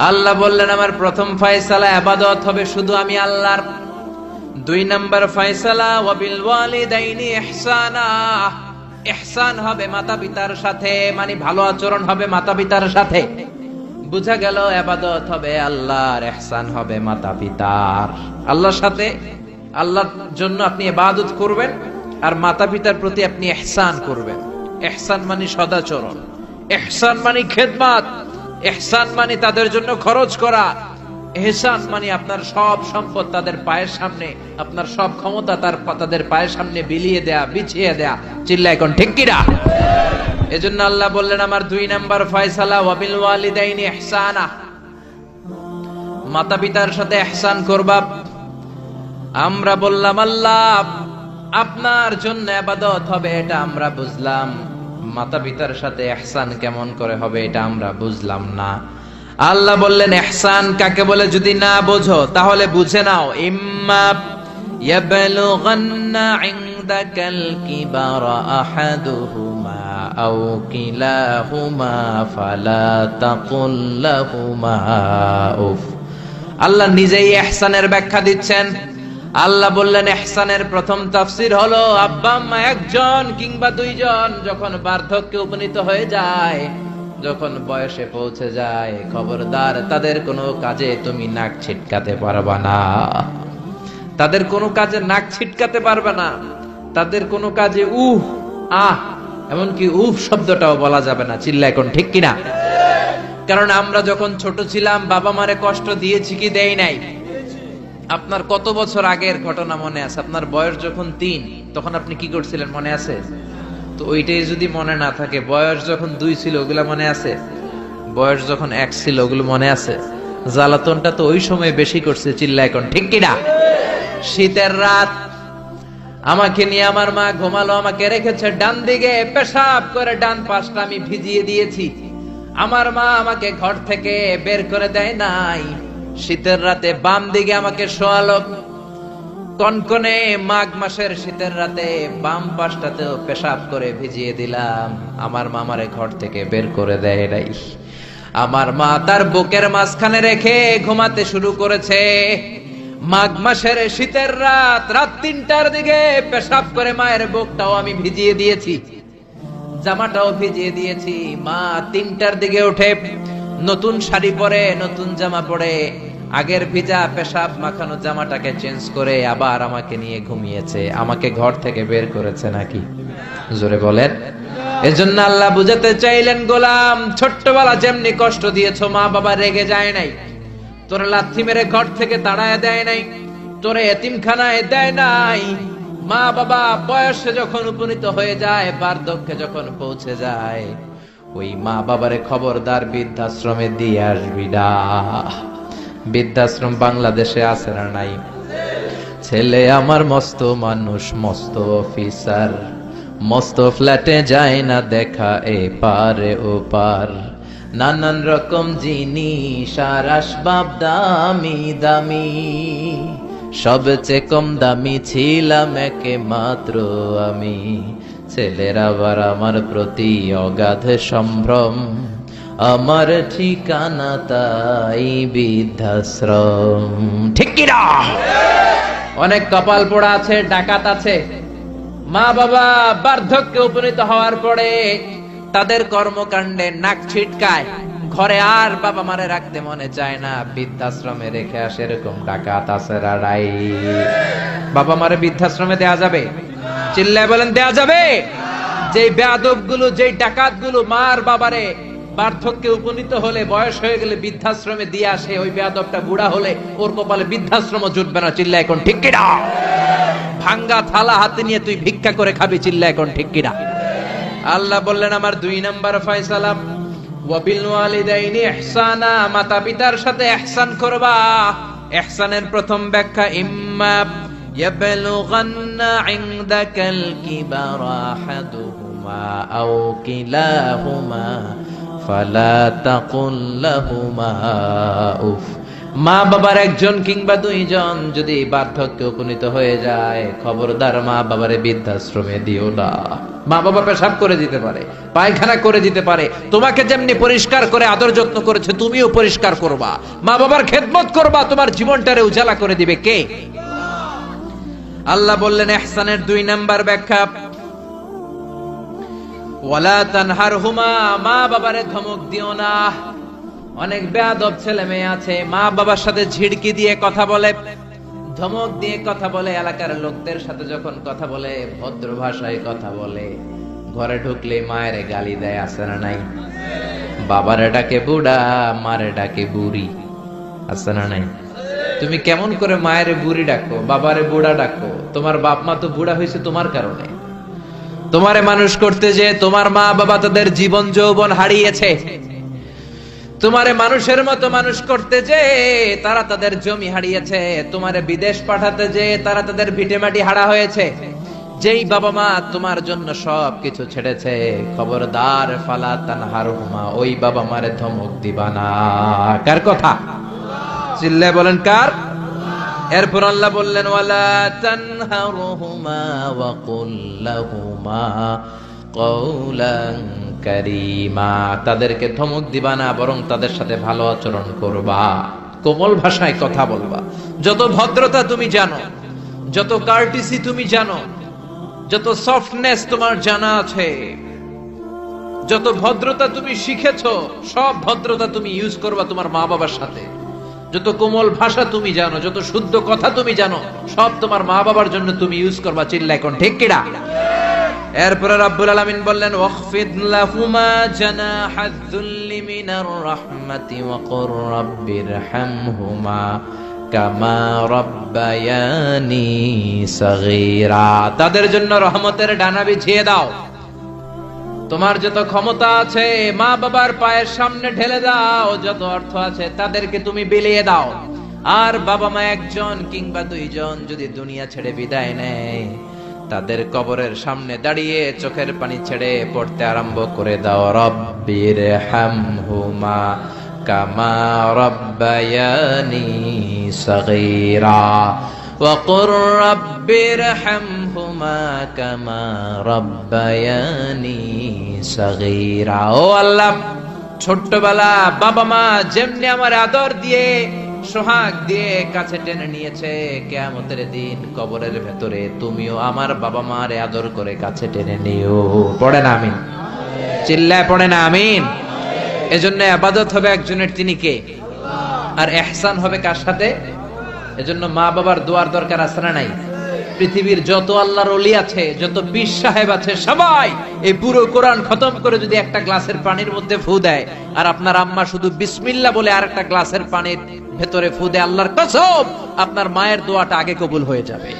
আল্লাহ বললেন আমার প্রথম ফয়সালা ইবাদত হবে শুধু আমি আল্লাহর। 2 নাম্বার ফয়সালা ওয়াবিল ওয়ালিদাইনি ইহসানা, ইহসান হবে মাতা পিতার সাথে, মানে ভালো আচরণ হবে মাতা পিতার সাথে। বুঝা গেল ইবাদত হবে আল্লাহর, ইহসান হবে মাতা পিতার। আল্লাহর সাথে, আল্লাহর জন্য আপনি ইবাদত করবেন আর মাতা পিতার প্রতি আপনি ইহসান করবেন। ইহসান মানে সদাচরণ, ইহসান মানে খেদমত, ইহসান মানে তাদের জন্য খরচ করা, ইহসান মানে আপনার সব সম্পদ তাদের পায়ের সামনে, আপনার সব ক্ষমতা তাদের পায়ের সামনে বিলিয়ে দেয়া, বিছিয়ে দেয়া। চিল্লায় কোন ঠিক কিনা? এজন্য আল্লাহ বললেন আমার 2 নাম্বার ফয়সালা ওয়াবিল ওয়ালিদাইনি ইহসানা, মাতা পিতার সাথে ইহসান করবা। আমরা বললাম আল্লাহ আপনার জন্য ইবাদত হবে এটা আমরা বুঝলাম, মাতা পিতার সাথে ইহসান কেমন করে হবে এটা আমরা বুঝলাম না। আল্লাহ বললেন ইহসান কাকে বলে যদি না বোঝো তাহলে বুঝে নাও, ইম্মা ইয়াবলুগান্না ইনদাকাল কিবারা আহাদুহুমা আও কিলাহুমা ফালা তাকুল লাহুমা উফ। আল্লাহ নিজেই ইহসানের ব্যাখ্যা দিচ্ছেন। আল্লাহ বললেন ইহসানের প্রথম তাফসীর হলো আব্বা আম্মা একজন কিংবা 2 জন যখন বার্ধক্যে উপনীত হয়ে যায়, যখন বয়সে পৌঁছে যায়, খবরদার তাদের কোনো কাজে তুমি নাক ছিটকাতে পারবা না, তাদের কোনো কাজে নাক ছিটকাতে পারবে না, তাদের কোনো কাজে উহ আহ এমনকি উফ শব্দটাও বলা যাবে না। চিল্লা এখন ঠিক কিনা? কারণ আমরা যখন ছোট ছিলাম বাবা মারে কষ্ট দিয়েছি কি দেই নাই? আপনার কত বছর আগের ঘটনা মনে আছে? আপনার বয়স যখন 3 তখন আপনি কি করছিলেন মনে আছে? তো ওইটাই যদি মনে না থাকে, বয়স যখন 2 ছিল ওগুলা মনে আছে? বয়স যখন 1 ছিল ওগুলো মনে আছে? জ্বালাতনটা তো ওই সময় বেশি করছে। চিল্লা এখন ঠিক কিনা? শীতের রাত, আমাকে নিয়ে আমার মা ঘুমালো, আমাকে রেখেছে ডান দিকে, পেশাব করে ডান পাশটা আমি ভিজিয়ে দিয়েছি। আমার মা আমাকে ঘর থেকে বের করে দেয় নাই, শীতের রাতে বাম দিকে আমাকে শোয়ালো। কনকনে মাঘ মাসের শীতের রাতে বাম পাশটাতেও পেশাব করে ভিজিয়ে দিলাম। আমার মা আমারে ঘর থেকে বের করে দেয় নাই। আমার মা তার বুকের মাঝখানে রেখে ঘুমাতে শুরু করেছে। মাঘ মাসের শীতের রাত, রাত 3টার দিকে পেশাব করে মায়ের বুকটাও আমি ভিজিয়ে দিয়েছি, জামাটাও ভিজিয়ে দিয়েছি। মা 3টার দিকে উঠে নতুন শাড়ি পরে, নতুন জামা পরে, আগের ভিজা পেশাব মাখানো জামাটাকে চেঞ্জ করে আবার আমাকে নিয়ে ঘুমিয়েছে। আমাকে ঘর থেকে বের করেছে নাকি? জোরে বলেন। এজন্য আল্লাহ বুঝাতে চাইলেন, গোলাম ছোট্টবেলা যেমনি কষ্ট দিয়েছো, মা বাবা রেগে যায় নাই, তোরে লাথি মেরে ঘর থেকে তাড়ায় দেয় নাই, তোরে এতিমখানায় দেয় নাই। মা বাবা বয়সে যখন উপনীত হয়ে যায়, বার্ধক্যে যখন পৌঁছে যায়, ওই মা বাবারে খবরদার বৃদ্ধাশ্রমে দিয়ে আসবি না। বৃদ্ধাশ্রম বাংলাদেশে আছে না নাই? ছেলে আমার মস্ত মানুষ, মস্ত অফিসার, মস্ত ফ্ল্যাটে যায় না দেখা এ পারে ও পার, নানান রকম জিনিস আর আসবাব দামি দামি, সবচেয়ে কম দামি ছিলাম একে মাত্র আমি। ছেলের আবার আমার প্রতি অগাধ সম্ভ্রম, আমার ঠিকানা তাই বৃদ্ধাশ্রম। ঠিক কিনা? অনেক কপাল পোড়া আছে, ডাকাত আছে। মা বাবা বার্ধক্যে উপনীত হওয়ার পরে তাদের কর্মকাণ্ডে নাক ছিটকায়, ঘরে আর বাবা মারে রাখতে মনে চায় না, বৃদ্ধাশ্রমে রেখে আসে। এরকম ডাকাত আছে রাড়াই। বাবা মারে বৃদ্ধাশ্রমে দেয়া যাবে? চিল্লায় বলেন দেয়া যাবে? যে বেয়াদব গুলো, যে ডাকাত গুলো মার বাবারে বার্ধক্যে উপনীত হলে, বয়স হয়ে গেলে বৃদ্ধাশ্রমে দিয়ে আসে, ওই বেয়াদবটা বুড়া হলে ওর কপালে বৃদ্ধাশ্রম জুটবে না। চিল্লা এখন ঠিক কিনা? ভাঙ্গা থালা হাতে নিয়ে তুই ভিক্ষা করে খাবি। চিল্লা এখন ঠিক কিনা? আল্লাহ বললেন আমার 2 নাম্বার ফয়সালা ওয়াবিল ওয়ালিদাইনি ইহসানা, মাতা পিতার সাথে ইহসান করবা। ইহসানের প্রথম ব্যাখ্যা ইম্মা ইয়াবলুগান্না ইনদাকাল কিবারা আহাদুহুমা আও কিলাহুমা ফালা তাকুল লাহুমা উফ। মা বাবার একজন কিংবা দুইজন যদি বার্ধক্যে উপনীত হয়ে যায়, খবরদার মা বাবারে বৃদ্ধাশ্রমে দিও না। মা বাবা পেশাব করে দিতে পারে, পায়খানা করে দিতে পারে, তোমাকে যেমনি পরিষ্কার করে আদর যত্ন করেছে তুমিও পরিষ্কার করবা, মা বাবার খেদমত করবা, তোমার জীবনটারে উজালা করে দিবে কে? আল্লাহ বললেন ইহসানের 2 নাম্বার ব্যাখ্যা, ওয়ালা তানহারহুমা, মা বাবারে ধমক দিও না। অনেক বেয়াদব ছেলে মেয়ে আছে, মা বাবার সাথে ঝিড়কি দিয়ে কথা বলে, ধমক দিয়ে কথা বলে, এলাকার লোকদের সাথে যখন কথা বলে ভদ্র ভাষায় কথা বলে, ঘরে ঢুকলে মায়ের গালি দেয়, আছে না নাই? বাবারে ডাকে বুড়া, মারে ডাকে বুড়ি, আছে না নাই? তুমি কেমন করে মায়ের বুড়ি ডাকো, বাবারে বুড়া ডাকো? তোমার বাপ মা তো বুড়া হয়েছে তোমার কারণে। তোমারে মানুষ করতে যে তোমার মা বাবা তাদের জীবন যৌবন হারিয়েছে, তোমারে মানুষের মতো মানুষ করতে যে তারা তাদের জমি হারিয়েছে, তোমারে বিদেশ পাঠাতে যে তারা তাদের ভিটেমাটি হারা হয়েছে। যেই বাবা মা তোমার জন্য সব কিছু ছেড়েছে, খবরদার ফালা তানহারহুমা, ওই বাবা মারে ধমক দিবা না। কার কথা? চিল্লায় বলেন কার? এরপর আল্লাহ বললেন ওয়ালা তানহারহুমা ওয়া কুল লাহুমা কওলান কারীমা, তাদেরকে ধমক দিবা না, বরং তাদের সাথে ভালো আচরণ করবা, কোমল ভাষায় কথা বলবা। যত ভদ্রতা তুমি জানো, যত কার্টিসি তুমি জানো, যত সফটনেস তোমার জানা আছে, যত ভদ্রতা তুমি শিখেছো, সব ভদ্রতা তুমি ইউজ করবা তোমার মা বাবার সাথে। যত কোমল ভাষা তুমি জানো, যত শুদ্ধ কথা তুমি জানো, সব তোমার মা বাবার জন্য তুমি ইউজ করবা। চিল্লা এখন ঠিক কিনা? এরপরে রাব্বুল আলামিন বললেন ওয়াখফিদ লাহুমা জানাহায যুল্লি মিনার রাহমাতি ওয়া কুর রাব্বিরহামহুমা কামা রাব্বায়ানি সাগীরা, তাদের জন্য রহমতের ডানা বিছিয়ে দাও। তোমার যত ক্ষমতা আছে মা বাবার পায়ের সামনে ঢেলে দাও, যত অর্থ আছে তাদেরকে তুমি বিলিয়ে দাও। আর বাবা মা একজন কিংবা দুইজন যদি দুনিয়া ছেড়ে বিদায় নেয়, তাদের কবরের সামনে দাঁড়িয়ে চোখের পানি ছেড়ে পড়তে আরম্ভ করে দাও রব্বিরহামহুমা কামা রাব্বায়ানি সাগীরা ওয়া কুর রাব্বিরহামহুমা কামা রাব্বায়ানি সাগীরা। ও আল্লাহ, ছোট্টবেলা বাবা মা যেমনি আমার আদর দিয়ে সোহাগ দিয়ে কাছে টেনে নিয়েছে, কিয়ামতের দিন কবরের ভেতরে তুমিও আমার বাবা মারে আদর করে কাছে টেনে নিও। পড়েন আমিন, চিল্লায় পড়েন আমিন। এজন্য ইবাদত হবে একজনের, তিনি কে? আর ইহসান হবে কার সাথে? এজন্য মা বাবার দোয়ার দরকার আছে না নাই? পৃথিবীর যত আল্লাহর ওলি আছে, যত পীর সাহেব আছে, সবাই এই পুরো কোরআন খতম করে যদি একটা গ্লাসের পানির মধ্যে ফু দেয়, আর আপনার আম্মা শুধু বিসমিল্লাহ বলে আর একটা গ্লাসের পানির ভেতরে ফু দেয়, আল্লাহর কসম আপনার মায়ের দোয়াটা আগে কবুল হয়ে যাবে।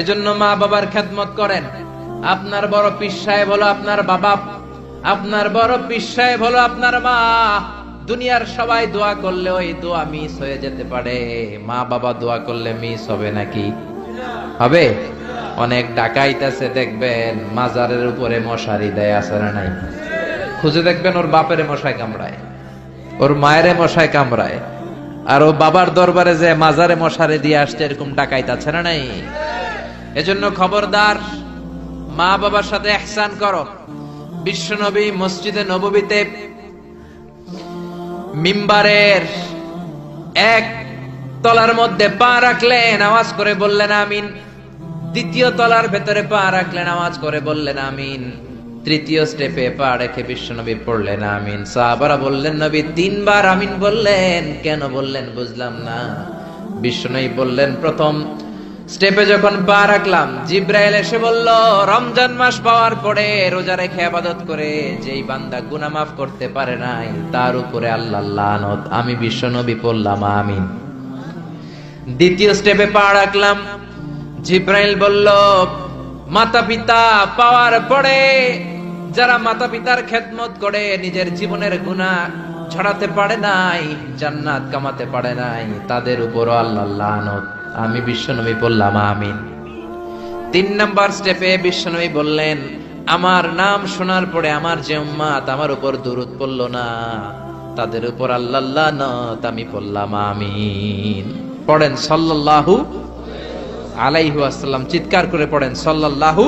এজন্য মা বাবার খেদমত করেন। আপনার বড় পীর সাহেব হলো আপনার বাবা, আপনার বড় পীর সাহেব হলো আপনার মা। দুনিয়ার সবাই দোয়া করলে ওই দোয়া মিস হয়ে যেতে পারে, মা বাবা দোয়া করলে মিস হবে নাকি? হবে। অনেক ডাকাইত আছে দেখবেন মাজারের উপরে মশারি দেয়, আছে না নাই? খুঁজে দেখবেন ওর বাপের মশায় কামড়ায়, ওর মায়ের মশায় কামড়ায়, আর ও বাবার দরবারে যে মাজারে মশারি দিয়ে আসছে, এরকম ডাকাইত আছে না নাই? এজন্য খবরদার, মা বাবার সাথে ইহসান করো। বিশ্বনবী মসজিদে নববীতে মিম্বারের এক তলার মধ্যে পা রাখলেন, আওয়াজ করে বললেন আমিন। দ্বিতীয় তলার ভেতরে পা রাখলেন, আওয়াজ করে বললেন আমিন। তৃতীয় স্টেপে পা রেখে বিশ্বনবী পড়লেন আমিন। সাহাবারা বললেন নবী 3 বার আমিন বললেন, কেন বললেন বুঝলাম না। বিশ্বনবী বললেন প্রথম স্টেপে যখন পা রাখলাম, জিব্রাইল এসে বলল রমজান মাস পাওয়ার পরে রোজা রেখে ইবাদত করে যেই বান্দা গুনাহ মাফ করতে পারে নাই, তার উপরে আল্লাহর লানত। আমি বিশ্বনবী পড়লাম আমিন। দ্বিতীয় স্টেপে পা রাখলাম, জিব্রাইল বলল মাতা পিতা পাওয়ার পরে যারা মাতা পিতার খেদমত করে নিজের জীবনের গুনাহ ছড়াতে পারে নাই, জান্নাত কামাতে পারে নাই, তাদের উপর আল্লাহর লানত। আমি বিশ্বনবী বললাম আমিন। 3 নাম্বার স্টেপে বিশ্বনবী বললেন আমার নাম শোনার পরে আমার যে উম্মত আমার উপর দুরূদ পড়লো না, তাদের উপর আল্লাহর লানত আমি পড়লাম আমিন। পড়েন সাল্লাল্লাহু আলাইহি ওয়াসাল্লাম, চিৎকার করে পড়েন সাল্লাল্লাহু।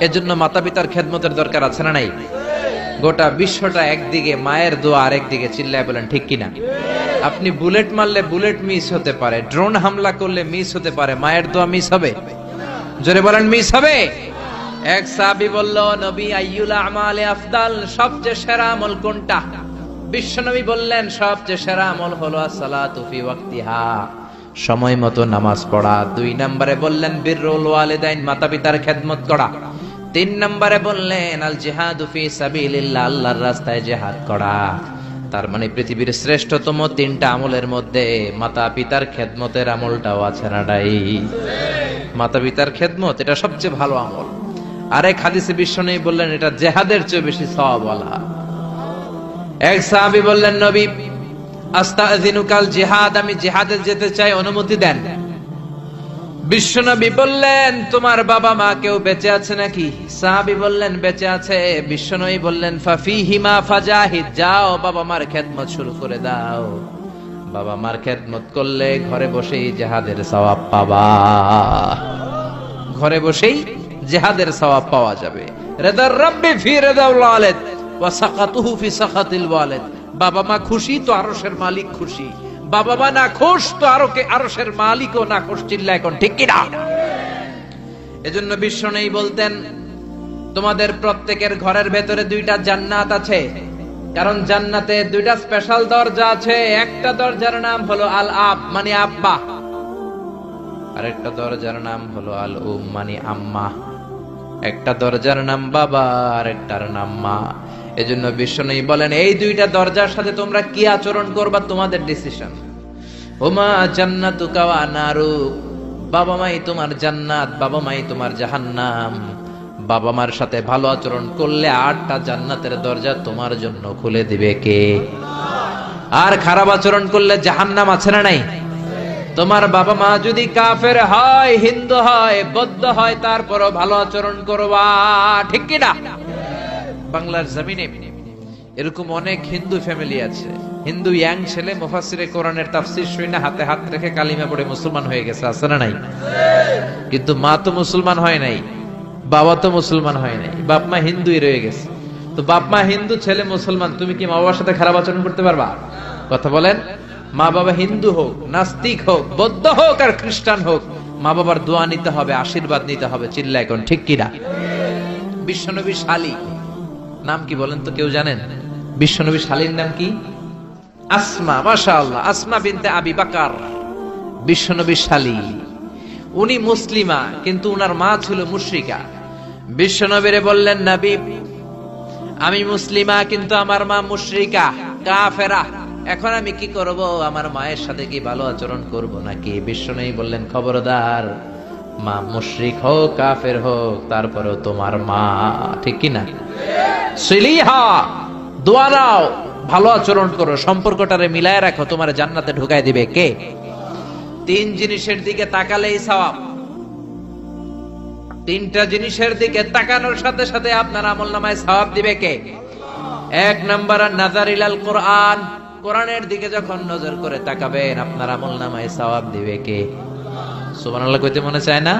এজন্য মাতা পিতার খেদমতের দরকার আছে না নাই? গোটা বিশ্বটা একদিকে, মায়ের দোয়া আরেকদিকে, চিল্লায় বলেন ঠিক কিনা? আপনি বুলেট মারলে বুলেট মিস হতে পারে, ড্রোন হামলা করলে মিস হতে পারে, মায়ের দোয়া মিস হবে? জোরে বলেন মিস হবে? এক সাহাবী বলল, নবী আইয়ুল আমালে আফদাল, সবচেয়ে সেরা আমল কোনটা? বিশ্বনবী বললেন সবচেয়ে সেরা আমল হলো আসসালাতু ফি ওয়াক্তিহা, সময় মতো নামাজ পড়া। 2 নম্বরে বললেন বিররুল ওয়ালিদাইন, মাতা পিতার খেদমত করা। 3 নম্বরে বললেন আল জিহাদু ফি সাবিলিল্লাহ, আল্লাহর রাস্তায় জিহাদ করা। তার মানে পৃথিবীর শ্রেষ্ঠতম 3টা আমলের মধ্যে মাতা পিতার খেদমতের আমলটাও আছে না নাই? মাতা পিতার খেদমত এটা সবচেয়ে ভালো আমল। আরেক হাদিসে বিশ্বনবী বললেন এটা জিহাদের চেয়ে বেশি সওয়াবওয়ালা। এক সাহাবী বললেন, নবী আস্তাযিনুকাল জিহাদ, আমি জিহাদে যেতে চাই, অনুমতি দেন। বিশ্বনবী বললেন তোমার বাবা মা কেউ বেঁচে আছে নাকি? সাহাবী বললেন বেঁচে আছে। বিশ্বনবী বললেন ফাফিহিমা ফাজাহিদ, যাও বাবা মার খেদমত শুরু করে দাও। বাবা মার খেদমত করলে ঘরে বসেই জিহাদের সওয়াব পাবা, ঘরে বসেই জিহাদের সওয়াব পাওয়া যাবে। রিদার রাব্বি ফি রিদাল ওয়ালিদ ওয়া সাকাতুহু ফি সাকাতিল ওয়ালিদ, বাবা মা খুশি তো আরশের মালিক খুশি, বাবা মা না খুশ তো আরশের মালিকও না খুশ। চিল্লা এখন ঠিক কিনা? এজন্য বিশ্বনবী বলতেন তোমাদের প্রত্যেকের ঘরের ভেতরে 2টা জান্নাত আছে, কারণ জান্নাতে 2টা স্পেশাল দরজা আছে। একটা দরজার নাম হলো আল আব মানে আব্বা, আরেকটা দরজার নাম হলো আল উম মানে আম্মা। একটা দরজার নাম বাবা, আরেকটার নাম মা। এজন্য বিশ্বনবী বলেন এই 2টা দরজার সাথে তোমরা কি আচরণ করবা তোমাদের ডিসিশন। ওমা জান্নাতুকা ওয়া নারুক, বাবা মাই তোমার জান্নাত, বাবা মাই তোমার জাহান্নাম। বাবা মার সাথে ভালো আচরণ করলে 8টা জান্নাতের দরজা তোমার জন্য খুলে দিবে কে? আর খারাপ আচরণ করলে জাহান্নাম আছে না নাই? তোমার বাবা মা যদি কাফের হয়, হিন্দু হয়, বৌদ্ধ হয়, তারপরও ভালো আচরণ করবা, ঠিক কি না? বাংলার জমিনে এরকম অনেক হিন্দু ফ্যামিলি আছে, হিন্দু ইয়াং ছেলে মুফাসসিরে কোরআনের তাফসীর শুনে হাতে হাত রেখে কালিমা পড়ে মুসলমান হয়ে গেছে, আছে না নাই? কিন্তু মা তো মুসলমান হয় নাই, বাবা তো মুসলমান হয় নাই, বাপ মা হিন্দুই রয়ে গেছে। তো বাপ মা হিন্দু, ছেলে মুসলমান, তুমি কি মা বাবার সাথে খারাপ আচরণ করতে পারবা? কথা বলেন। মা বাবা হিন্দু হোক, নাস্তিক হোক, বৌদ্ধ হোক আর খ্রিস্টান হোক, মা বাবার দোয়া নিতে হবে, আশীর্বাদ নিতে হবে। চিল্লা এখন ঠিক কিনা? বিশ্বনবী শালী নাম কি বলেন তো, কেউ জানেন? বিশ্বনবী শালীর নাম কি? আসমা। মাশাআল্লাহ, আসমা বিনতে আবি বকর বিশ্বনবী শালী। উনি মুসলিমা, কিন্তু উনার মা ছিল মুশরিকা। বিশ্বনবীরে বললেন নবী আমি মুসলিমা কিন্তু আমার মা মুশরিকা, কাফেরা, এখন আমি কি করব? আমার মায়ের সাথে কি ভালো আচরণ করব নাকি? বিশ্বনবী বললেন খবরদার, মা মুশরিক হোক কাফের হোক তারপরেও তোমার মা, ঠিক কি না? সিলিহা, দোয়া নাও, ভালো আচরণ করো, সম্পর্কটারে মিলায় রাখো, তোমার জান্নাতে ঢুকায় দিবে কে? 3 জিনিসের দিকে তাকালেই সওয়াব। 3টা জিনিসের দিকে তাকানোর সাথে সাথে আপনার আমলনামায় সওয়াব দিবে কে? 1 নাম্বার নাযার ইলাল কোরআন, কোরআনের দিকে যখন নজর করে তাকাবেন আপনার আমলনামায় সওয়াব দিবে কে? সুবহানাল্লাহ কইতে মনে চায় না?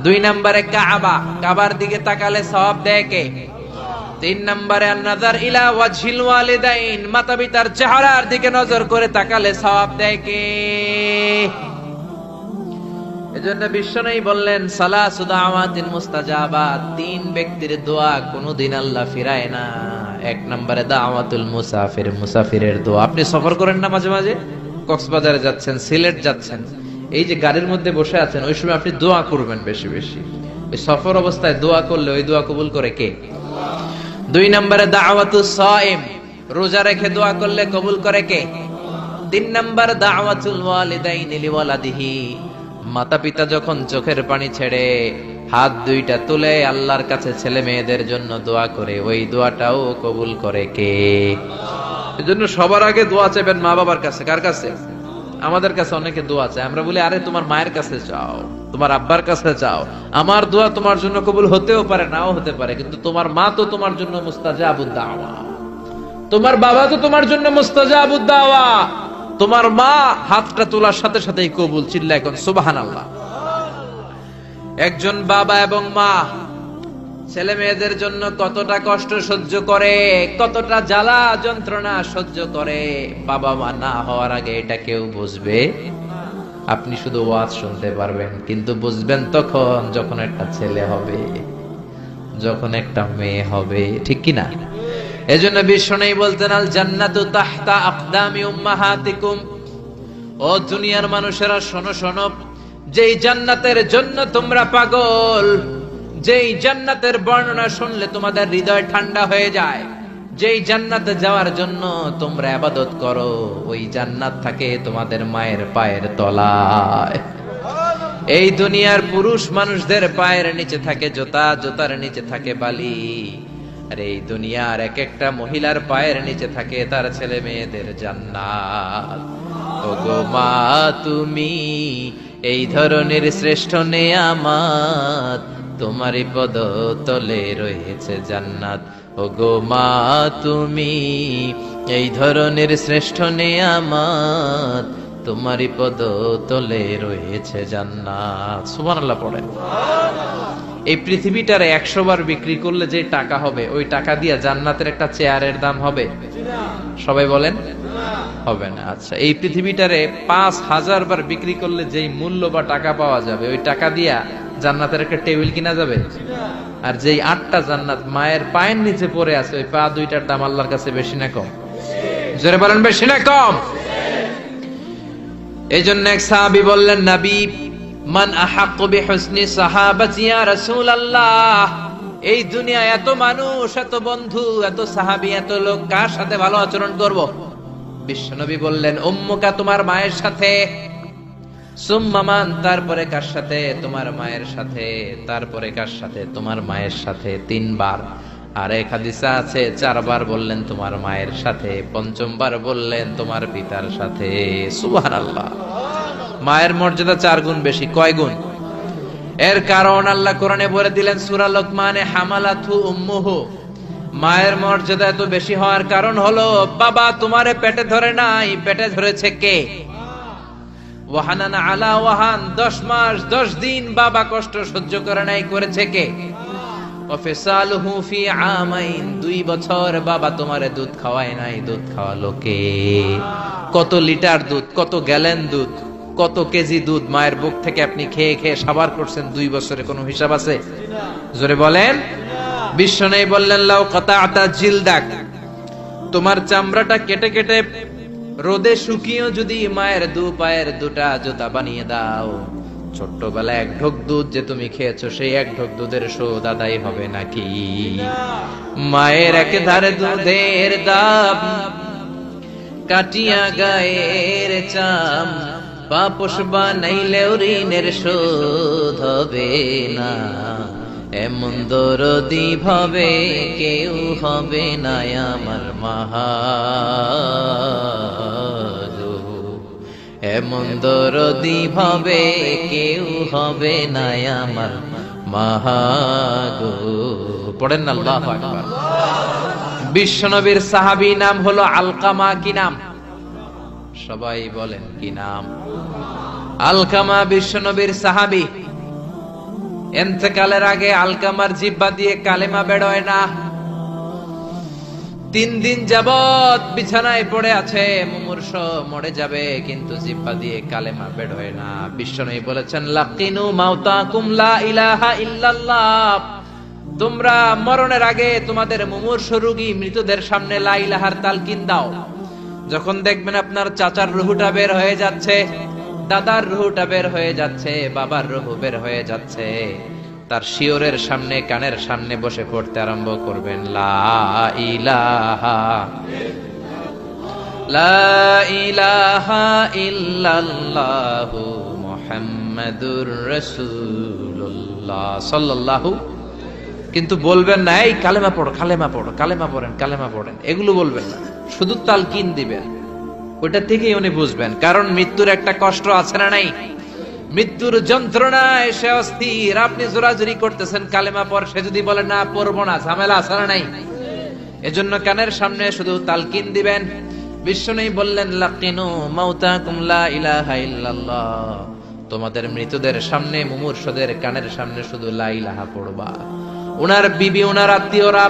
2 নম্বরে কাবা, কাবার দিকে তাকালে সওয়াব দেয় কে? 3 নম্বরে নাযার ইলা ওয়াজহিল ওয়ালিদাইন, মাতা পিতার চেহারার দিকে নজর করে তাকালে সওয়াব দেয় কে? এজন্য বিশ্বনবী বললেন সালাসু দাওয়াতিন মুস্তাজাবাত, 3 ব্যক্তির দোয়া কোনদিন আল্লাহ ফিরায় না। 1 নম্বরে দাওয়াতুল মুসাফির, মুসাফিরের দোয়া। আপনি সফর করেন না মাঝে মাঝে, কক্সবাজারে যাচ্ছেন, সিলেট যাচ্ছেন, এই যে গাড়ির মধ্যে বসে আছেন, ওই সময় আপনি দোয়া করবেন বেশি বেশি। ওই সফর অবস্থায় দোয়া করলে ওই দোয়া কবুল করে কে? 2 নম্বরে দাওয়াতুস সাইম, রোজা রেখে দোয়া করলে কবুল করে কে? 3 নম্বর দাওয়াতুল ওয়ালিদাইনি লিওয়ালাদিহি, মাতা পিতা যখন চোখের পানি ছেড়ে হাত 2টা তুলে আল্লাহর কাছে ছেলে মেয়েদের জন্য দোয়া করে, ওই দোয়াটাও কবুল করে কে? এজন্য সবার আগে দোয়া চাইবেন মা বাবার কাছে। কার কাছে? আমাদের কাছে অনেকে দোয়া চায়, আমরা বলি আরে তোমার মায়ের কাছে চাও, তোমার আব্বার কাছে চাও। আমার দোয়া তোমার জন্য কবুল হতেও পারে, নাও হতে পারে, কিন্তু তোমার মা তো তোমার জন্য মুস্তাজাবুদ দাওয়া, তোমার বাবা তো তোমার জন্য মুস্তাজাবুদ দাওয়া, তোমার মা হাতটা তোলার সাথে সাথেই কবুল। চিল্লা এখন সুবহানাল্লাহ। একজন বাবা এবং মা ছেলে মেয়েদের জন্য কতটা কষ্ট সহ্য করে, কতটা জ্বালা যন্ত্রণা সহ্য করে, বাবা মা না হওয়ার আগে এটা কেউ বুঝবে? আপনি শুধু ওয়াজ শুনতে পারবেন, কিন্তু বুঝবেন তখন যখন একটা ছেলে হবে, যখন একটা মেয়ে হবে, ঠিক কিনা? এজন্য বিষ্ণু বলতেন, আল জান্নাতু তাহতা আকদামি উম্মাহাতিকুম। ও দুনিয়ার মানুষেরা শোনো শোনো, যেই জান্নাতের জন্য তোমরা পাগল, যেই জান্নাতের বর্ণনা শুনলে তোমাদের হৃদয় ঠান্ডা হয়ে যায়, যেই জান্নাতে যাওয়ার জন্য তোমরা ইবাদত করো, ওই জান্নাত থাকে তোমাদের মায়ের পায়ের তলায়। এই দুনিয়ার পুরুষ মানুষদের পায়ের নিচে থাকে জুতা, জুতার নিচে থাকে বালি, আর এই দুনিয়ার এক একটা মহিলার পায়ের নিচে থাকে তার ছেলে মেয়েদের জান্নাত। ওগো মা তুমি এই ধরনের শ্রেষ্ঠ নেয়ামত, তোমারই পদ তলে রয়েছে জান্নাত। ওগো মা তুমি এই ধরনের শ্রেষ্ঠ নেয়ামত, তোমারই পদ তলে রয়েছে জান্নাত। সুবহানাল্লাহ পড়েন। এই পৃথিবীটার 100 বার বিক্রি করলে যে টাকা হবে, ওই টাকা দিয়ে জান্নাতের একটা চেয়ারের দাম হবে? সবাই বলেন হবে না। আচ্ছা, এই পৃথিবীটারে 5000 বার বিক্রি করলে যেই মূল্য বা টাকা পাওয়া যাবে, ওই টাকা দিয়া জান্নাতের একটা টেবিল কিনা যাবে? আর যেই 8টা জান্নাত মায়ের পায়ের নিচে পড়ে আছে, ওই পা দুইটার দাম আল্লাহর কাছে বেশি না কম? জোরে বলেন বেশি না কম? এই জন্য এক সাহাবী বললেন, নবী মান আহাক্কু বিহুসনি সাহাবাতি ইয়া রাসূলুল্লাহ, এই দুনিয়া এত মানুষ, এত বন্ধু, এত সাহাবী, এত লোক, কার সাথে ভালো আচরণ করব? বিশ্বনবী বললেন, উম্মুকা, তোমার মায়ের সাথে, সুম্মা মান, তারপরে কার সাথে? তোমার মায়ের সাথে, তারপরে কার সাথে? তোমার মায়ের সাথে। 3 বার। আর এক হাদিসে আছে 4 বার বললেন তোমার মায়ের সাথে, 5ম বার বললেন তোমার পিতার সাথে। সুবহানাল্লাহ। মায়ের মর্যাদা 4 গুণ বেশি। কয় গুণ? এর কারণ আল্লাহ কোরআনে বলে দিলেন সূরা লোকমানে, হামালাতহু উম্মুহু। মায়ের মর্যাদা এত বেশি হওয়ার কারণ হলো, বাবা তোমারে পেটে ধরে নাই, পেটে ধরেছে কে? ওয়াহানান আলা ওয়াহান, 10 মাস 10 দিন বাবা কষ্ট সহ্য করে নাই, করেছে কে? ওয়াফিসালুহু ফি আমাইন, 2 বছর বাবা তোমারে দুধ খাওয়ায় নাই, দুধ খাওয়ালো কে? কত লিটার দুধ, কত গ্যালন দুধ, কত কেজি দুধ মায়ের বুক থেকে আপনি খেয়ে খেয়ে সাবার করছেন 2 বছরে, কোনো হিসাব আছে? জোরে বলেন। বিশ্বনবী বললেন, লাউ কাতাআতা জিলদাক, তোমার চামড়াটা কেটে কেটে রোদে শুকিয়েও যদি মায়ের 2 পায়ের 2টা জুতা বানিয়ে দাও, ছোট্টবেলায় 1 ঢোক দুধ যে তুমি খেয়েছো, সেই 1 ঢোক দুধের শোধ আদায় হবে নাকি? মায়ের একেধারে দুধের দাম, কাটিয়া গায়ের চাম, পাপোশ বানাইলেও ঋণের শোধ হবে না। এমন দরদি ভাবে কেউ হবে না আমার মাহাগো, এমন দরদি ভাবে কেউ হবে না আমার মাহাগো। পড়েন না আল্লাহু আকবার। বিশ্বনবীর সাহাবী নাম হলো আলকামা। কি নাম? সবাই বলেন কি নাম? আলকামা বিশ্বনবীর সাহাবী। ইন্তেকালের আগে আলকামার জিহ্বা দিয়ে কালেমা বের হয় না। 3 দিন যাবত বিছানায় পড়ে আছে, মুমূর্ষ, মরে যাবে, কিন্তু জিহ্বা দিয়ে কালেমা বের হয় না। বিশ্বনবী বলেছেন, লাকিনু মাউতাকুম লা ইলাহা ইল্লাল্লাহ, তোমরা মরণের আগে তোমাদের মুমূর্ষ রোগী মৃতদের সামনে লা ইলাহার তালকিন দাও। যখন দেখবেন আপনার চাচার রুহুটা বের হয়ে যাচ্ছে, দাদার রুহুটা বের হয়ে যাচ্ছে, বাবার রুহু বের হয়ে যাচ্ছে, তার শিওরের সামনে, কানের সামনে বসে পড়তে আরম্ভ করবেন, লা ইলাহা ইল্লাল্লাহু মুহাম্মাদুর রাসূলুল্লাহ সাল্লাল্লাহু। কিন্তু বলবেন না এই কালেমা পড়ো, কালেমা পড়ো, কালেমা পড়েন, কালেমা পড়েন, এগুলো বলবেন না, শুধু তালকিন দিবেন। ওটা থেকেই উনি বুঝবেন, কারণ মৃত্যুর একটা কষ্ট আছে না নাই? মৃত্যুর যন্ত্রণায় সে অস্থির, আপনি জোরাজুরি করতেছেন কালেমা পড়, সে যদি বলে না পড়বো না, ঝামেলা আছে না নাই? এজন্য কানের সামনে শুধু তালকিন দিবেন। বিশ্বনবী বললেন, লাকিনু মাউতাকুম লা ইলাহা ইল্লাল্লাহ, তোমাদের মৃতদের সামনে, মুমূর্ষদের কানের সামনে শুধু লা ইলাহা পড়বা। উনার বিবি, উনার আত্মীয়রা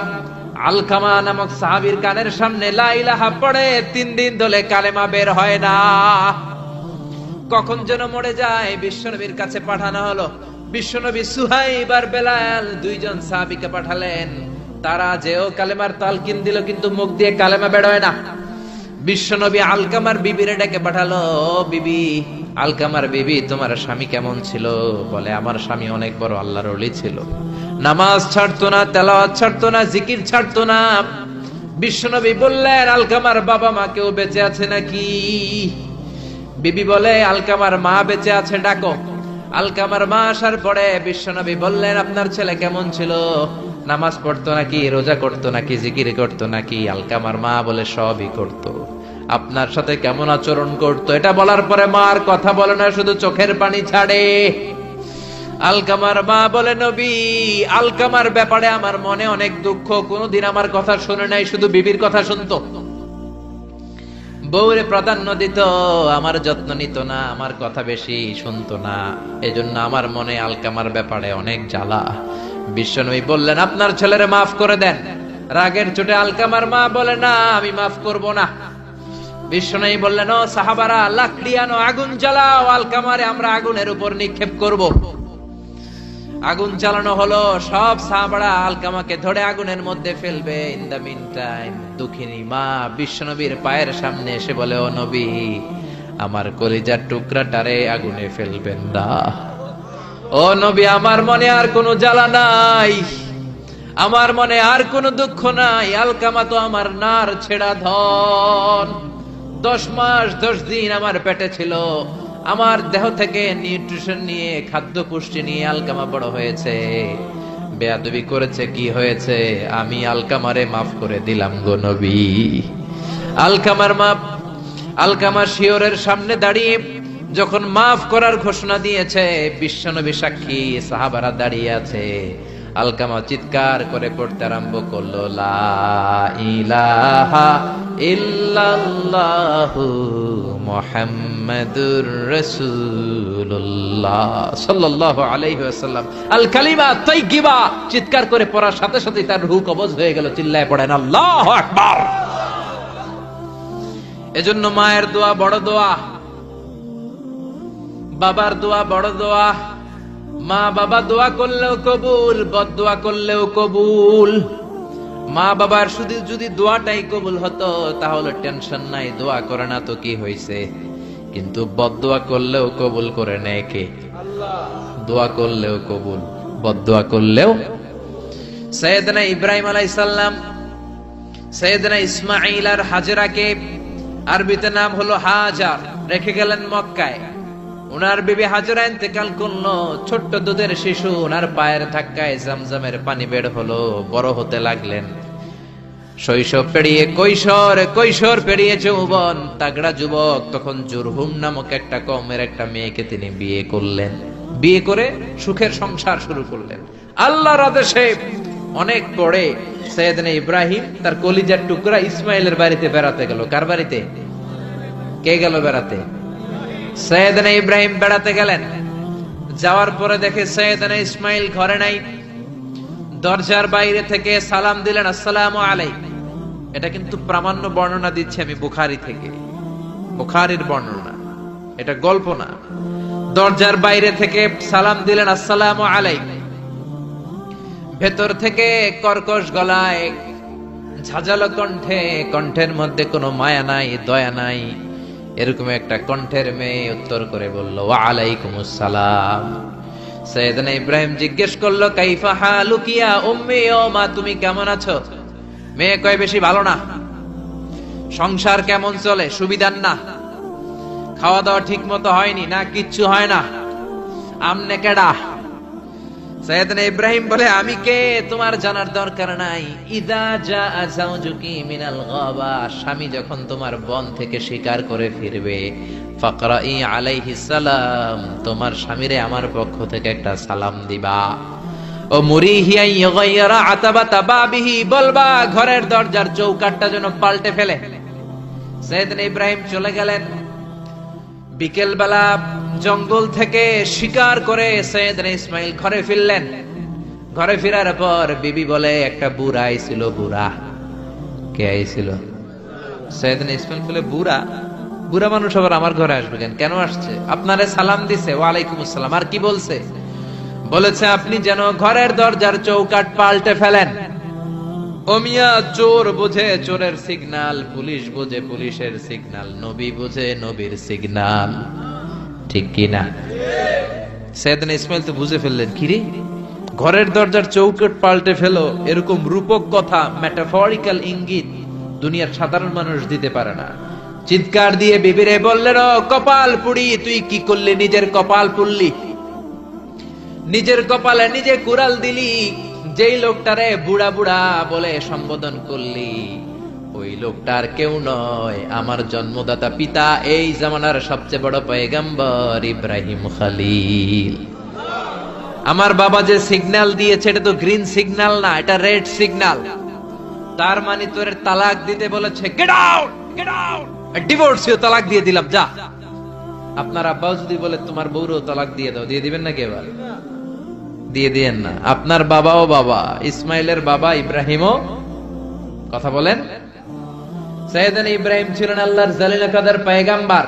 আলকামা নামক সাহাবীর কানের সামনে লা ইলাহা পড়ে 3 দিন ধরে কালেমা বের হয় না। কখন যেন মরে যায়, বিশ্বনবীর কাছে পাঠানো হলো। বিশ্বনবী সুহাইব আর বেলাল 2 জন সাহাবীকে পাঠালেন। তারা যেও কালেমার তালকিন দিল, কিন্তু মুখ দিয়ে কালেমা বের হয় না। বিশ্বনবী আলকামার বিবিরে ডেকে পাঠালো, বিবি, আলকামার বিবি, তোমার স্বামী কেমন ছিল? বলে, আমার স্বামী অনেক বড় আল্লাহর ওলি ছিল, নামাজ ছাড়তো না, তেলাওয়াত ছাড়তো না, জিকির ছাড়তো না। বিশ্বনবী বললেন, আলকামার বাবা মা কেউ বেঁচে আছে নাকি? বিবি বলে, আলকামার মা বেঁচে আছে, ডাকো। আলকামার মা আসার পরে বিশ্বনবী বললেন, আপনার ছেলে কেমন ছিল? নামাজ পড়তো নাকি, রোজা করতো নাকি, জিকির করতো নাকি? আলকামার মা বলে, সবই করতো। আপনার সাথে কেমন আচরণ করতো? এটা বলার পরে মা আর কথা বলে না, শুধু চোখের পানি ছাড়ে। আলকামার মা বলে, নবী, আলকামার ব্যাপারে আমার মনে অনেক দুঃখ, কোনদিন আমার কথা শুনে নাই, শুধু বিবির কথা শুনতো, বউরে প্রাধান্য দিত, আমার যত্ন নিত না, আমার কথা বেশি শুনতো না, এজন্য আমার মনে আলকামার ব্যাপারে অনেক জ্বালা। বিশ্বনবী বললেন, আপনার ছেলেরে মাফ করে দেন। রাগের চোটে আলকামার মা বলে, না, আমি মাফ করব না। বিশ্বনবী বললেন, ও সাহাবারা, লাকড়ি আনো, আগুন জ্বালাও, আলকামারে আমরা আগুনের উপর নিক্ষেপ করব। আগুন জ্বালানো হলো, সব সাহাবারা আলকামাকে ধরে আগুনের মধ্যে ফেলবে। ইন দা মিন টাইম দুঃখিনী মা বিশ্বনবীর পায়ের সামনে এসে বলে, ও নবী, আমার কলিজার টুকরাটারে আগুনে ফেলবেন না। ও নবী, আমার মনে আর কোনো জ্বালা নাই, আমার মনে আর কোনো দুঃখ নাই। আলকামা তো আমার নার ছেড়া ধন, 10 মাস 10 দিন আমার পেটে ছিল, আমার দেহ থেকে নিউট্রিশন নিয়ে, খাদ্য পুষ্টি নিয়ে আলকামা বড় হয়েছে। বেয়াদবি করেছে, কি হয়েছে? আমি আলকামারে মাফ করে দিলাম গো নবী। আলকামার মা, আলকামা শিওরের সামনে দাঁড়িয়ে যখন মাফ করার ঘোষণা দিয়েছে, বিশ্বনবী সাক্ষী, সাহাবারা দাঁড়িয়ে আছে। আলকামা চিৎকার করে পড়তে আরম্ভ করলো, লা ইলাহা ইল্লাল্লাহু মুহাম্মাদুর রাসূলুল্লাহ সাল্লাল্লাহু আলাইহি ওয়াসাল্লাম। আল কালিমা তাইয়্যিবা চিৎকার করে পড়ার সাথে সাথে তার রূহ কবজ হয়ে গেল। চিল্লায় পড়েন আল্লাহু আকবার। এজন্য মায়ের দোয়া বড় দোয়া, বাবার দোয়া বড় দোয়া। মা বাবা দোয়া করলেও কবুল, বদদোয়া করলেও কবুল। মা বাবার শুধু যদি দোয়াটাই কবুল হতো তাহলে টেনশন নাই, দোয়া করে না তো কি হয়েছে। কিন্তু বদদোয়া করলেও কবুল করে নেয় কে? আল্লাহ। দোয়া করলেও কবুল, বদদোয়া করলেও। সাইয়েদনা ইব্রাহিম আলাইহিস সালাম সাইয়েদনা ইসমাঈল আর হাজরাকে, আরবিতে নাম হলো হাজার, রেখে গেলেন মক্কায়। উনার বিবি হাজরা ইন্তেকাল করলো, ছোট্ট দুধের শিশু, উনার পায়ের ধাক্কায় জামজামের পানি বের হলো, বড় হতে লাগলেন। শৈশব পেরিয়ে কৈশোর, কৈশোর পেরিয়ে যৌবন, তাগড়া যুবক। তখন জুরহুম নামক একটা কওমের একটা মেয়েকে তিনি বিয়ে করলেন। বিয়ে করে সুখের সংসার শুরু করলেন আল্লাহর আদেশে। অনেক পরে সাইয়েদনা ইব্রাহিম তার কলিজার টুকরা ইসমাইলের বাড়িতে বেড়াতে গেল। কার বাড়িতে? কে গেল বেড়াতে? সাইয়েদনা ইব্রাহিম বেড়াতে গেলেন। যাওয়ার পরে দেখে সাইয়েদনা ইসমাইল ঘরে নাই। দরজার বাইরে থেকে সালাম দিলেন, আসসালামু আলাইকুম। এটা কিন্তু প্রামাণ্য বর্ণনা দিচ্ছি আমি বুখারী থেকে, বুখারীর বর্ণনা, এটা গল্প না। দরজার বাইরে থেকে সালাম দিলেন, আসসালামু আলাইকুম। ভেতর থেকে কর্কশ গলায়, ঝাঁঝালো কণ্ঠে, কণ্ঠের মধ্যে কোনো মায়া নাই, দয়া নাই, এরকম একটা কণ্ঠের মেয়ে উত্তর করে বলল, ওয়া আলাইকুমুস সালাম। সাইয়েদনা ইব্রাহিম জিজ্ঞেস করলো, কাইফা হালুকি ইয়া উম্মি, ও মা তুমি কেমন আছো? মেয়ে কয়, বেশি ভালো না। সংসার কেমন চলে? সুবিধার না। খাওয়া দাওয়া ঠিক মতো হয়নি না, কিচ্ছু হয় না। আমনে কেডা? সাইয়েদনা ইব্রাহিম বলে, আমি কে তোমার জানার দরকার নাই। ইদা জাআ যাওজুকি মিনাল গাবা, স্বামী যখন তোমার বন থেকে শিকার করে ফিরবে, ফাকরাই আলাইহিস সালাম, তোমার স্বামীরে আমার পক্ষ থেকে একটা সালাম দিবা। ও মুরিহিয়া ইগায়রা আতাবাতা বাবিহি, বলবা ঘরের দরজার চৌকাঠটা যেন পাল্টে ফেলে। সাইয়েদনা ইব্রাহিম চলে গেলেন। বিকেল বেলা জঙ্গল থেকে শিকার করে সাইয়েদনা ইসমাইল ঘরে ফিরলেন। ঘরে ফেরার পর বিবি বলে, একটা বুড়া আইছিল। বুড়া কে আইছিল? সাইয়েদনা ইসমাইল বলে, বুড়া? বুড়া মানুষ আবার আমার ঘরে আসবে কেন? কেন আসছে? আপনারে সালাম দিছে। ওয়ালাইকুম আসসালাম। আর কি বলছে? বলেছে আপনি যেন ঘরের দরজার চৌকাঠ পাল্টে ফেলেন। ও মিয়া, চোর বোঝে চোরের সিগন্যাল, পুলিশ বোঝে পুলিশের সিগন্যাল, নবী বোঝে নবীর সিগন্যাল, ঠিক কি না? সাইয়েদনা ইসমাইল তো বুঝে ফেললেন, কিরে ঘরের দরজার চৌকাঠ পাল্টে ফেলো, এরকম রূপক কথা, মেটাফরিক্যাল ইঙ্গিত দুনিয়ার সাধারণ মানুষ দিতে পারে না। চিৎকার দিয়ে বিবিরে বললেন, ও কপাল পুড়ি, তুই কি করলি? নিজের কপাল পুড়লি, নিজের কপালে নিজে কুড়াল দিলি। যেই লোকটারে বুড়া বুড়া বলে সম্বোধন করলি, ওই লোকটার কেউ নয়, আমার জন্মদাতা পিতা, এই জামানার সবচেয়ে বড় পয়গম্বর ইব্রাহিম খলিল। আমার বাবা যে সিগন্যাল দিয়েছে, এটা তো গ্রিন সিগন্যাল না, এটা রেড সিগন্যাল। তার মানে তোর তালাক দিতে বলেছে, get out, get out, divorce, তালাক দিয়ে দিলাম, যা। আপনার আব্বাও যদি বলে তোমার বউরও তালাক দিয়ে দাও, দিয়ে দিবেন নাকি? এবার দিয়ে দিয়েন না। আপনার বাবাও বাবা, ইসমাইলের বাবা ইব্রাহিমও, কথা বলেন। সাইয়েদনা ইব্রাহিম ছিলেন আল্লাহর জালিল কাদের পয়গম্বর।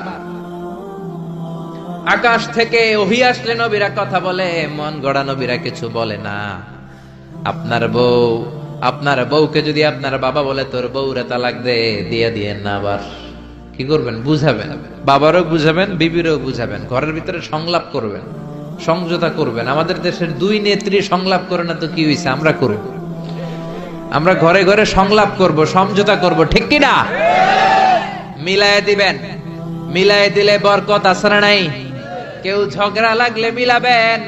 আকাশ থেকে ওহী আসলে নবীরা কথা বলে, মন গড়া নবীরা কিছু বলে না। আপনার বউকে যদি আপনার বাবা বলে তোর বউরে তালাক দে, দিয়ে দিয়েন না। আবার কি করবেন? বুঝাবেন, বাবারও বুঝাবেন, বিবিরও বুঝাবেন, ঘরের ভিতরে সংলাপ করবেন, সমঝোতা করবেন। আমাদের দেশের দুই নেত্রী সংলাপ করে না তো কি হইছে? আমরা করব, আমরা ঘরে ঘরে সংলাপ করব, সমঝোতা করব, ঠিক কি না? মিলায়ে দিবেন, মিলায়ে দিলে বরকত আছে না নাই? কেউ ঝগড়া লাগলে মিলাবেন,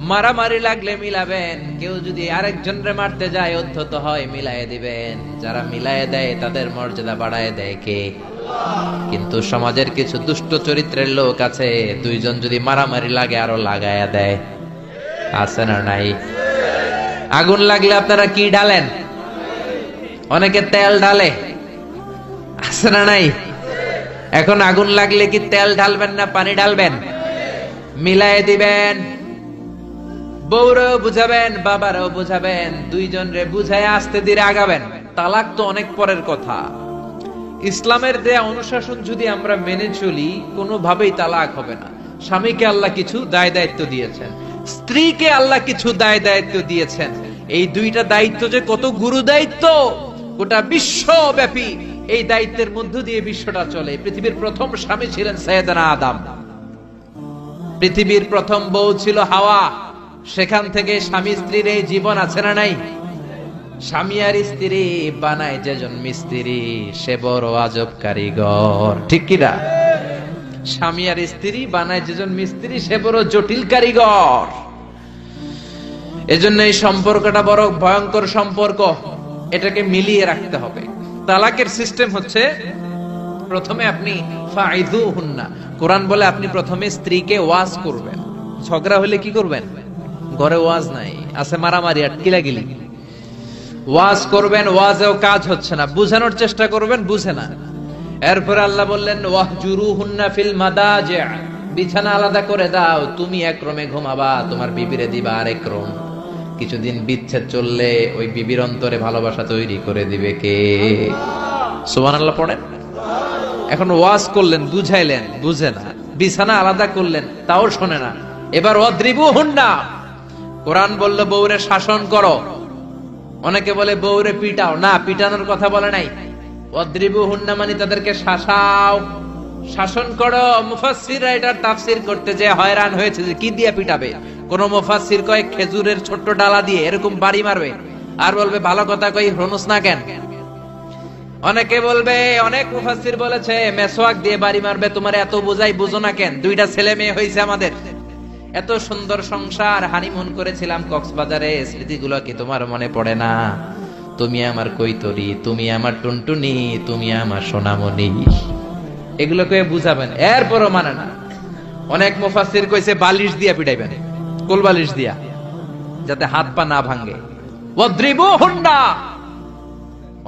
মারামারি লাগলে মিলাবেন। কেউ যদি আরেকজনরে মারতে যায়, অধ্যত হয়, মিলায়ে দিবেন। যারা মিলায়ে দেয় তাদের মর্যাদা বাড়ায় দেয় কে? কিন্তু সমাজের কিছু দুষ্ট চরিত্রের লোক আছে, দুইজন যদি মারামারি লাগে আরো লাগায়া দেয়, আছে না নাই? আগুন লাগলে আপনারা কি ঢালেন? অনেকে তেল ঢালে, আছে না নাই? এখন আগুন লাগলে কি তেল ঢালবেন না পানি ঢালবেন? মিলায়ে দিবেন, বউরও বুঝাবেন, বাবারও বুঝাবেন, দুইজন রে বুঝায় আস্তে ধীরে আগাবেন। তালাক তো অনেক পরের কথা। ইসলামের দেয়া অনুশাসন যদি আমরা মেনে চলি, কোনোভাবেই তালাক হবে না। স্বামীকে আল্লাহ কিছু দায় দায়িত্ব দিয়েছেন, স্ত্রীকে আল্লাহ কিছু দায় দায়িত্ব দিয়েছেন। এই দুইটা দায়িত্ব যে কত গুরু দায়িত্ব, গোটা বিশ্বব্যাপী এই দায়িত্বের মধ্য দিয়ে বিশ্বটা চলে। পৃথিবীর প্রথম স্বামী ছিলেন সাইয়েদনা আদম, পৃথিবীর প্রথম বউ ছিল হাওয়া। সেখান থেকে স্বামী স্ত্রীর এই জীবন আছে না নাই? স্বামী আর স্ত্রী বানায় যেজন মিস্ত্রি, সে বড় আজব কারিগর, ঠিক কিনা? স্বামী আর স্ত্রী বানায় যেজন মিস্ত্রি, সে বড় জটিল কারিগর। এজন্য এই সম্পর্কটা বড় ভয়ঙ্কর সম্পর্ক, এটাকে মিলিয়ে রাখতে হবে। তালাকের সিস্টেম হচ্ছে, প্রথমে আপনি ফাইযুহুন্না, কোরআন বলে আপনি প্রথমে স্ত্রীকে ওয়াজ করবেন। ঝগড়া হলে কি করবেন? ঘরে ওয়াজ নাই, আছে মারামারি আর কিলাগিলি। ওয়াজ করবেন, ওয়াজেও কাজ হচ্ছে না, বুঝানোর চেষ্টা করবেন, বুঝে না। এরপর আল্লাহ বললেন ওয়াহজুরুহুন্না ফিল মাদাজি', বিছানা আলাদা করে দাও, তুমি এক রুমে ঘুমাবা, তোমার বিবিরে দিবা আরেক রুম। কিছুদিন বিচ্ছেদ চললে ওই বিবির অন্তরে ভালোবাসা তৈরি করে দিবে কে? সুবহানাল্লাহ পড়েন। এখন ওয়াজ করলেন, বুঝাইলেন, বুঝে না। বিছানা আলাদা করলেন, তাও শোনে না। এবার ওয়াদ্রিবুহুন্না, কোরআন বলল বউরে শাসন করো। অনেকে বলে বউরে পিটাও, না, পিটানোর কথা বলে নাই। ওয়াদ্রিবুহুন্না মানে তাদেরকে শাসাও, শাসন করো। মুফাসসিররা এটার তাফসীর করতে যে হয়রান হয়েছে যে কি দিয়ে পিটাবে। কোন মুফাসসির কয় খেজুরের ছোট্ট ডালা দিয়ে এরকম বাড়ি মারবে, আর বলবে ভালো কথা কই হনুস না কেন। অনেকে বলবে, অনেক মুফাসসির বলেছে মেসওয়াক দিয়ে বাড়ি মারবে। তোমার এত বোঝাই, বুঝো না কেন? দুইটা ছেলে মেয়ে হয়েছে আমাদের, এত সুন্দর সংসার, হানিমুন করেছিলাম কক্সবাজারে, স্মৃতিগুলো কি তোমার মনে পড়ে না? তুমি আমার কৈতরি, তুমি আমার টুনটুনি, তুমি আমার সোনামণি, এগুলোকে বুঝাবেন। এরপরও মানে না। অনেক মুফাসসির কইছে বালিশ দিয়া পিটাইবেন, কোল বালিশ দিয়া। যাতে হাত পা না ভাঙে। ওয়াদ্রিবুহুন্না,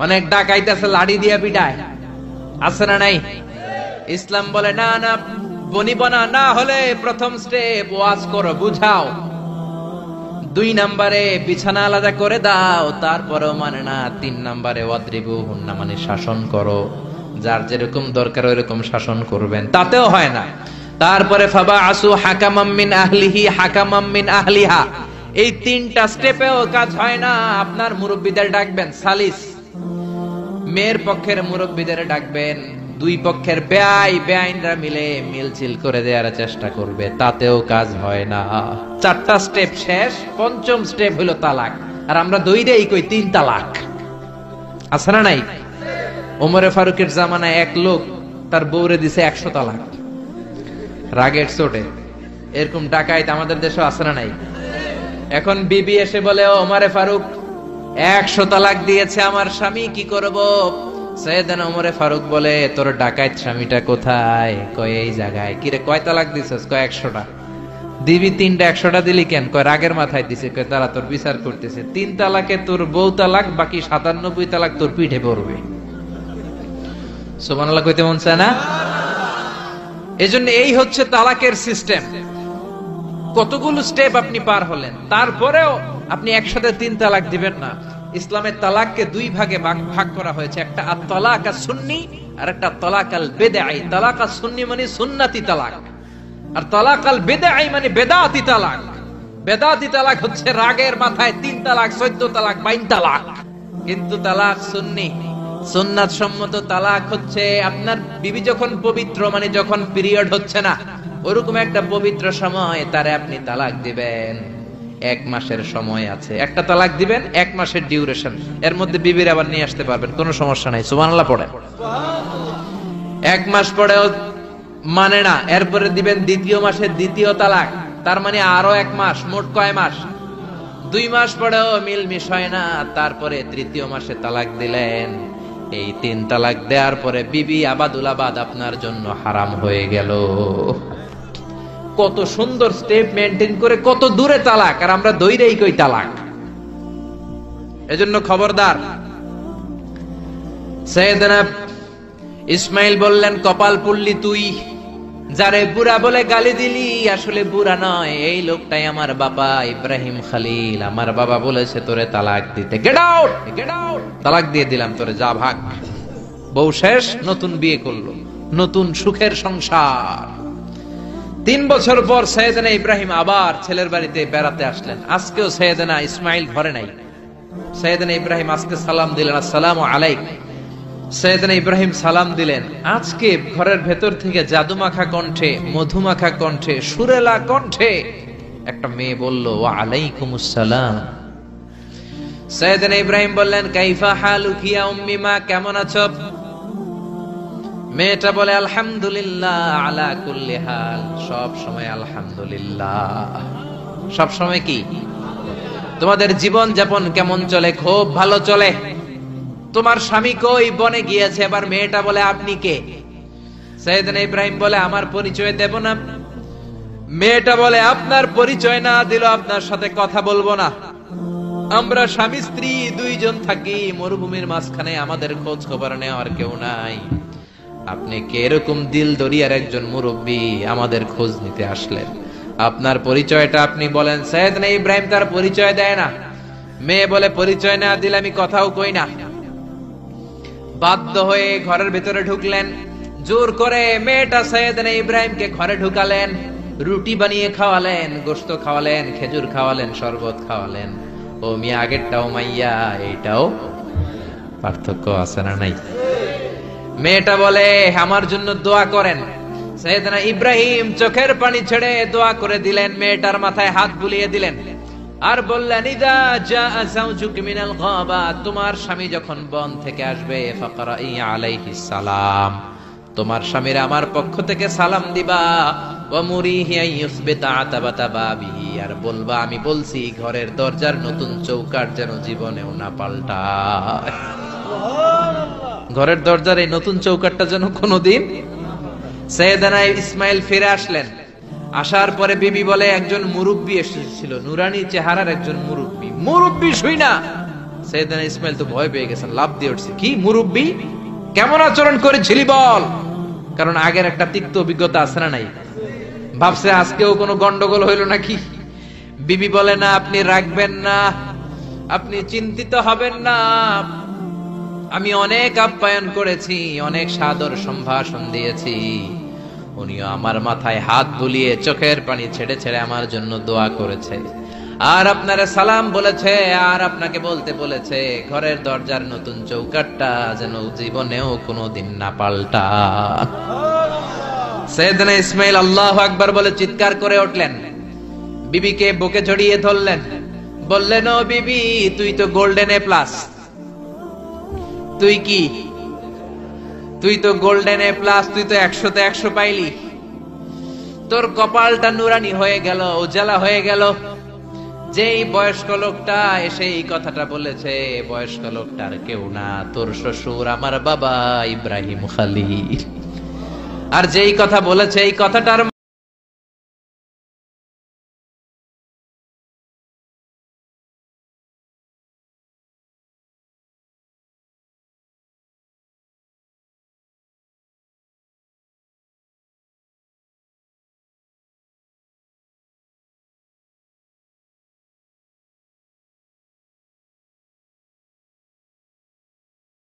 অনেক ডাকাইতেছে লাঠি দিয়ে পিটায়, আছে না নাই? ইসলাম বলে না না, বনিবনা না হলে প্রথম স্টেপ ওয়াজ করো, বুঝাও। 2 নম্বরে বিছানা আলাদা করে দাও, তারপরেও মানে না। 3 নম্বরে ওয়াদ্রিবুহুন্না মানে শাসন করো, যার যেরকম দরকার ওইরকম শাসন করবেন, তাতেও হয় না। তারপরে ফাবাআসু হাকামাম মিন আহলিহি হাকামাম মিন আহলিহা, এই 3টা স্টেপেও কাজ হয় না। আপনার মুরব্বিদের ডাকবেন, সালিস, মেয়ের পক্ষের মুরব্বিদের ডাকবেন, 2 পক্ষের বেআইনরা মিলে মিলছিল করে দেওয়ার চেষ্টা করবে, তাতেও কাজ হয় না। 4টা স্টেপ শেষ, 5ম স্টেপ হলো তালাক। আর আমরা দইরেই কই 3 তালাক, আছে না নাই? ওমরে ফারুকের জামানায় এক লোক তার বউরে দিছে 100 তালাক, রাগের চোটে। এরকম ডাকাইত আমাদের দেশে আছে না নাই? এখন বিবি এসে বলে, ও ওমরে ফারুক, 100 তালাক দিয়েছে আমার স্বামী, কি করব? সাইয়েদনা ওমরে ফারুক বলে, তোর ডাকাইত স্বামীটা কোথায়? কয় এই জায়গায়। কিরে কয় তালাক দিছিস? কয় 100টা। দিবি 3টা, 100টা দিলি কেন? কয় রাগের মাথায় দিছে। কয় তারা তোর বিচার করতেছে, 3 তালাকে তোর বউ তালাক, বাকি 97 তালাক তোর পিঠে পড়বে। সুবহানাল্লাহ কইতে মন চায় না? এজন্য এই হচ্ছে তালাকের সিস্টেম। কতগুলো স্টেপ আপনি পার হলেন, তারপরেও আপনি একসাথে 3 তালাক দিবেন না। ইসলামের তালাককে 2 ভাগে ভাগ করা হয়েছে, একটা আত-তালাক আস-সুন্নি আর একটা তালাক আল-বিদআই। তালাক আস-সুন্নি মানে সুন্নতি তালাক, আর তালাক আল-বিদআই মানে বেদাতি তালাক। বেদাতি তালাক হচ্ছে রাগের মাথায় 3 তালাক, 14 তালাক, 22 তালাক। কিন্তু তালাক সুন্নি, সুন্নাত সম্মত তালাক হচ্ছে আপনার বিবি যখন পবিত্র, মানে যখন পিরিয়ড হচ্ছে না, ওরকম একটা পবিত্র সময় তারে আপনি তালাক দিবেন। 1 মাসের সময় আছে, একটা তালাক দিবেন, 1 মাসের ডিউরেশন। এর মধ্যে বিবির আবার নিয়ে আসতে পারবেন, কোনো সমস্যা নাই। সুবহানাল্লাহ পড়ে। 1 মাস পরেও মানে না, এরপরে দিবেন 2য় মাসের 2য় তালাক, তার মানে আরো 1 মাস। মোট কয় মাস? 2 মাস পরেও মিলমিশ হয় না, তারপরে 3য় মাসে তালাক দিলেন। এই 3 তালাক দেওয়ার পরে বিবি আবাদুল আবাদ আপনার জন্য হারাম হয়ে গেল। কত সুন্দর স্টেপ মেনটেন করে কত দূরে তালাক, আর আমরা দইরেই কই তালাক। এজন্য খবরদার। সাইয়েদনা ইসমাইল বললেন, কপাল পুল্লি তুই, যারে বুড়া বলে গালি দিলি আসলে বুড়া নয়, এই লোকটাই আমার বাবা ইব্রাহিম খলিল। আমার বাবা বলেছে তোরে তালাক দিতে, গেট আউট, গেট আউট। তালাক দিয়ে দিলাম তোরে, যা ভাগ। বউ শেষ, নতুন বিয়ে করলো, নতুন সুখের সংসার। 3 বছর পর সাইয়েদনা ইব্রাহিম আবার ছেলের বাড়িতে বেড়াতে আসলেন। আজকেও সাইয়েদনা ইসমাইল ঘরে নাই। সাইয়েদনা ইব্রাহিম আজকে সালাম দিলেন, আসসালামু আলাইকুম। সাইয়েদনা ইব্রাহিম সালাম দিলেন। আজকে ঘরের ভেতর থেকে জাদুমাখা কণ্ঠে, মধুমাখা কণ্ঠে, সুরেলা কণ্ঠে একটা মেয়ে বলল, ওয়া আলাইকুমুস সালাম। সাইয়েদনা ইব্রাহিম বললেন, কাইফা হালুকি ইয়া উম্মি মা, কেমন আছো? মেয়েটা বলে, আলহামদুলিল্লাহ আলা কুল্লি হাল, সব সময় আলহামদুলিল্লাহ। সব সময় কি? তোমাদের জীবন যাপন কেমন চলে? খুব ভালো চলে। তোমার স্বামী কই? বনে গিয়েছে। এবার মেয়েটা বলে, আপনি কে? সাইয়েদনা ইব্রাহিম বলে, আমার পরিচয় দেব না। মেয়েটা বলে, আপনার পরিচয় না দিলে আপনার সাথে কথা বলবো না। আমরা স্বামী স্ত্রী 2 জন থাকি মরুভূমির মাঝখানে, আমাদের খোঁজ খবর নেওয়ার কেউ নাই। আপনি কে এরকম দিল দরিয়ার একজন মুরব্বী, আমাদের খোঁজ নিতে আসলেন? আপনার পরিচয়টা আপনি বলেন। সাইয়েদনা ইব্রাহিম তার পরিচয় দেয় না। মেয়ে বলে, পরিচয় না দিলে আমি কথাও কই না। বাধ্য হয়ে ঘরের ভিতরে ঢুকলেন। জোর করে মেয়েটা সাইয়েদনা ইব্রাহিমকে ঘরে ঢুকালেন, রুটি বানিয়ে খাওয়ালেন, গোশত খাওয়ালেন, খেজুর খাওয়ালেন, শরবত খাওয়ালেন। ও মিয়া, আগেরটাও মাইয়া, এইটাও পার্থক্য আছে না নাই? মেয়েটা বলে, আমার জন্য দোয়া করেন। সাইয়েদনা ইব্রাহিম চোখের পানি ছেড়ে দোয়া করে দিলেন, মেয়েটার মাথায় হাত বুলিয়ে দিলেন, আর বললেন, ইদা জাআ যাওজুকি মিনাল গাবা, তোমার স্বামী যখন বন থেকে আসবে, ফাকরাই আলাইহিস সালাম, তোমার স্বামীর আমার পক্ষ থেকে সালাম দিবা। ওয়া মুরিহি আইয়ুসবিতা আতাবাতা বাবিহি, আর বলবা আমি বলছি ঘরের দরজার নতুন চৌকাঠ যেন জীবনেও না পাল্টায়। ঘরের দরজার এই নতুন চৌকাঠটা যেন কোনোদিন। সাইয়েদনা ইসমাইল ফিরে আসলেন, আসার পরে বিবি বলে একজন মুরব্বী এসেছিল, নুরানি চেহারার একজন মুরব্বী শুই না। সাইয়েদনা ইসমাইল তো ভয় পেয়ে গেছেন, লাফ দিয়ে উঠছে, কি মুরব্বী, কেমন আচরণ করেছিলি বল। কারণ আগের একটা তিক্ত অভিজ্ঞতা আছে না নাই, ভাবছে আজকেও কোনো গন্ডগোল হইল নাকি। বিবি বলে না, আপনি রাখবেন না, আপনি চিন্তিত হবেন না, আমি অনেক আপ্যায়ন করেছি, অনেক সাদর সম্ভাষণ দিয়েছি, উনিও আমার মাথায় হাত বুলিয়ে চোখের পানি ছেড়ে ছেড়ে আমার জন্য দোয়া করেছে, আর আপনারে সালাম বলেছে, আর আপনাকে বলতে বলেছে ঘরের দরজার নতুন চৌকাটটা যেন জীবনেও কোনোদিন না পাল্টা। সাইয়েদনা ইসমাইল আল্লাহু আকবার বলে চিৎকার করে উঠলেন, বিবিকে বুকে জড়িয়ে ধরলেন, বললেন, ও বিবি, তুই তো গোল্ডেন এ প্লাস, তুই কি, তুই তো গোল্ডেন এ প্লাস, তুই তো 100-তে 100 পাইলি, তোর কপালটা নুরানি হয়ে গেল, উজালা হয়ে গেল। যেই বয়স্ক লোকটা এসে এই কথাটা বলেছে, বয়স্ক লোকটার কেউ না, তোর শ্বশুর আমার বাবা ইব্রাহিম খালিল। আর যেই কথা বলেছে এই কথাটার